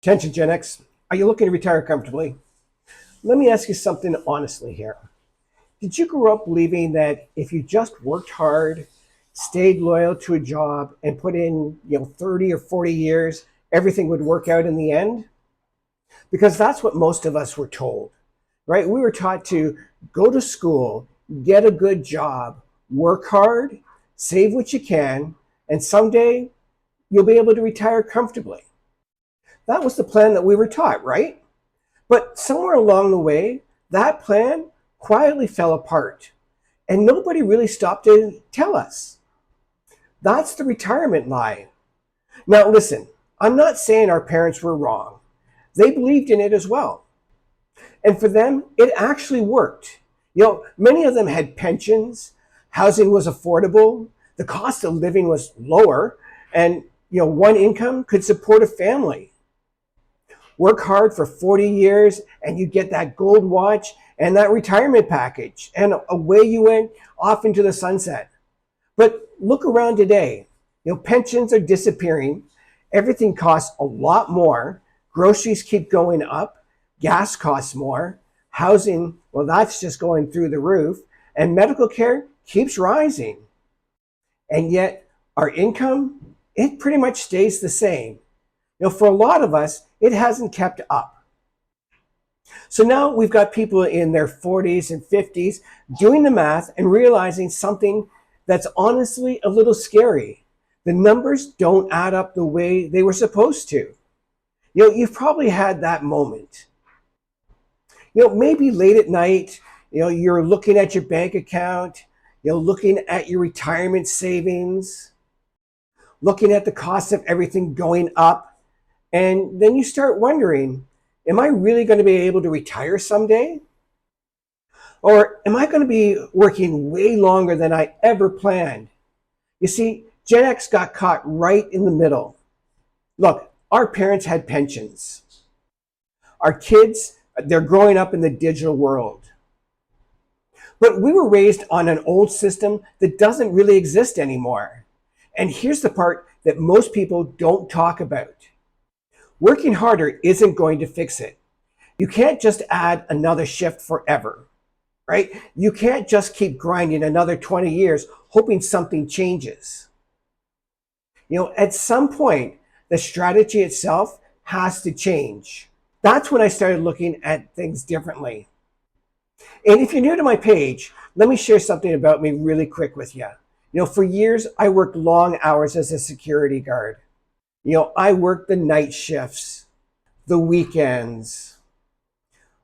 Attention, Gen X. Are you looking to retire comfortably? Let me ask you something honestly here. Did you grow up believing that if you just worked hard, stayed loyal to a job, and put in 30 or 40 years, everything would work out in the end? Because that's what most of us were told, right? We were taught to go to school, get a good job, work hard, save what you can, and someday you'll be able to retire comfortably. That was the plan that we were taught, right? But somewhere along the way, that plan quietly fell apart, and nobody really stopped to tell us. That's the retirement lie. Now, listen, I'm not saying our parents were wrong. They believed in it as well. And for them, it actually worked. Many of them had pensions, housing was affordable, the cost of living was lower, and one income could support a family. Work hard for 40 years and you get that gold watch and that retirement package, and away you went off into the sunset. But look around today. Pensions are disappearing. Everything costs a lot more. Groceries keep going up. Gas costs more. Housing, well, that's just going through the roof. And medical care keeps rising. And yet our income, it pretty much stays the same. For a lot of us, it hasn't kept up. So now we've got people in their 40s and 50s doing the math and realizing something that's honestly a little scary. The numbers don't add up the way they were supposed to. You've probably had that moment. Maybe late at night, you're looking at your bank account, looking at your retirement savings, looking at the cost of everything going up. And then you start wondering, am I really going to be able to retire someday? Or am I going to be working way longer than I ever planned? You see, Gen X got caught right in the middle. Look, our parents had pensions. Our kids, they're growing up in the digital world. But we were raised on an old system that doesn't really exist anymore. And here's the part that most people don't talk about. Working harder isn't going to fix it. You can't just add another shift forever, right? You can't just keep grinding another 20 years hoping something changes. At some point, the strategy itself has to change. That's when I started looking at things differently. And if you're new to my page, let me share something about me really quick with you. For years, I worked long hours as a security guard. I worked the night shifts, the weekends,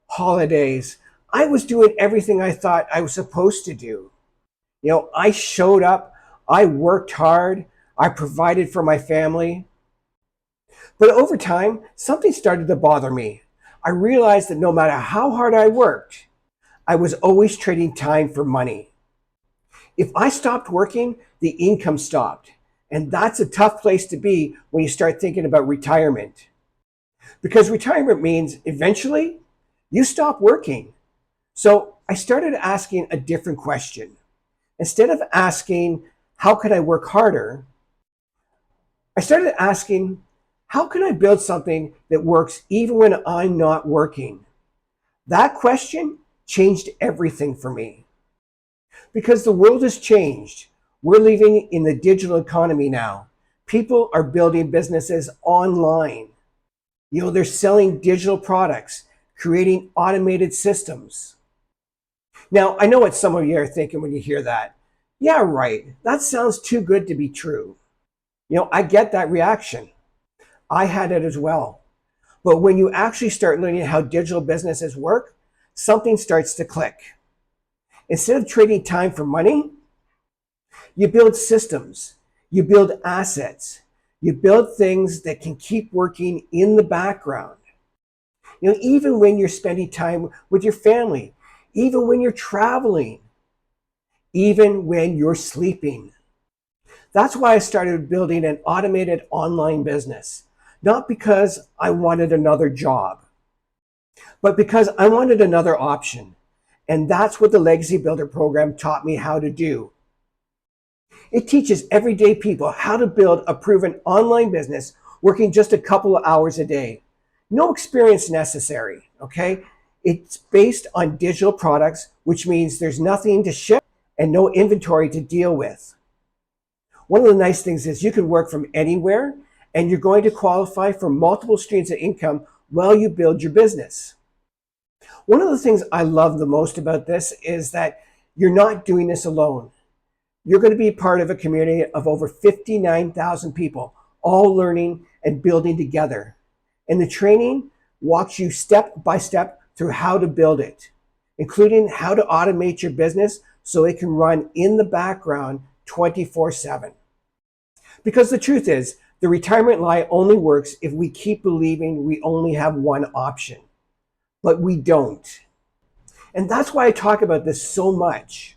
holidays. I was doing everything I thought I was supposed to do. I showed up, I worked hard, I provided for my family. But over time, something started to bother me. I realized that no matter how hard I worked, I was always trading time for money. If I stopped working, the income stopped. And that's a tough place to be when you start thinking about retirement. Because retirement means eventually you stop working. So I started asking a different question. Instead of asking, how can I work harder? I started asking, how can I build something that works even when I'm not working? That question changed everything for me. Because the world has changed. We're living in the digital economy now. People are building businesses online. They're selling digital products, creating automated systems. Now, I know what some of you are thinking when you hear that. Yeah, right. That sounds too good to be true. I get that reaction. I had it as well. But when you actually start learning how digital businesses work, something starts to click. Instead of trading time for money, you build systems, you build assets, you build things that can keep working in the background. Even when you're spending time with your family, even when you're traveling, even when you're sleeping. That's why I started building an automated online business, not because I wanted another job, but because I wanted another option. And that's what the Legacy Builder program taught me how to do. It teaches everyday people how to build a proven online business working just a couple of hours a day. No experience necessary, okay? It's based on digital products, which means there's nothing to ship and no inventory to deal with. One of the nice things is you can work from anywhere and you're going to qualify for multiple streams of income while you build your business. One of the things I love the most about this is that you're not doing this alone. You're going to be part of a community of over 59,000 people, all learning and building together. And the training walks you step by step through how to build it, including how to automate your business so it can run in the background 24/7. Because the truth is, the retirement lie only works if we keep believing we only have one option, but we don't. And that's why I talk about this so much.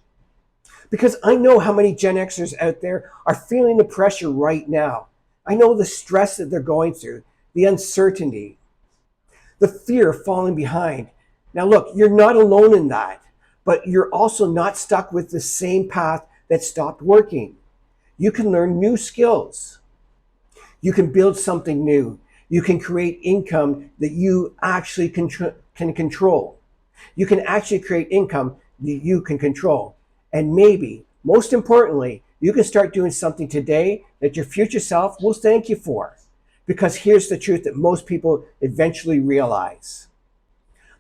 Because I know how many Gen Xers out there are feeling the pressure right now. I know the stress that they're going through, the uncertainty, the fear of falling behind. Now, look, you're not alone in that, but you're also not stuck with the same path that stopped working. You can learn new skills. You can build something new. You can create income that you actually can control. You can actually create income that you can control. And maybe, most importantly, you can start doing something today that your future self will thank you for. Because here's the truth that most people eventually realize.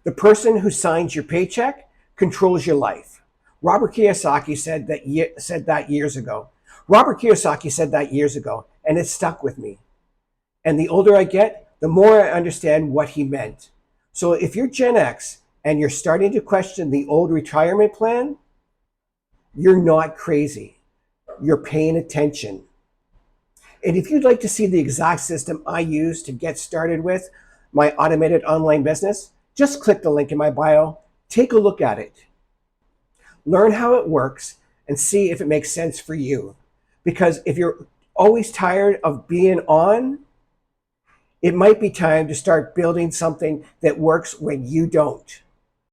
The person who signs your paycheck controls your life. Robert Kiyosaki said that years ago. Robert Kiyosaki said that years ago, and it stuck with me. And the older I get, the more I understand what he meant. So if you're Gen X and you're starting to question the old retirement plan, you're not crazy. You're paying attention. And if you'd like to see the exact system I use to get started with my automated online business, just click the link in my bio, take a look at it. Learn how it works and see if it makes sense for you. Because if you're always tired of being on, it might be time to start building something that works when you don't.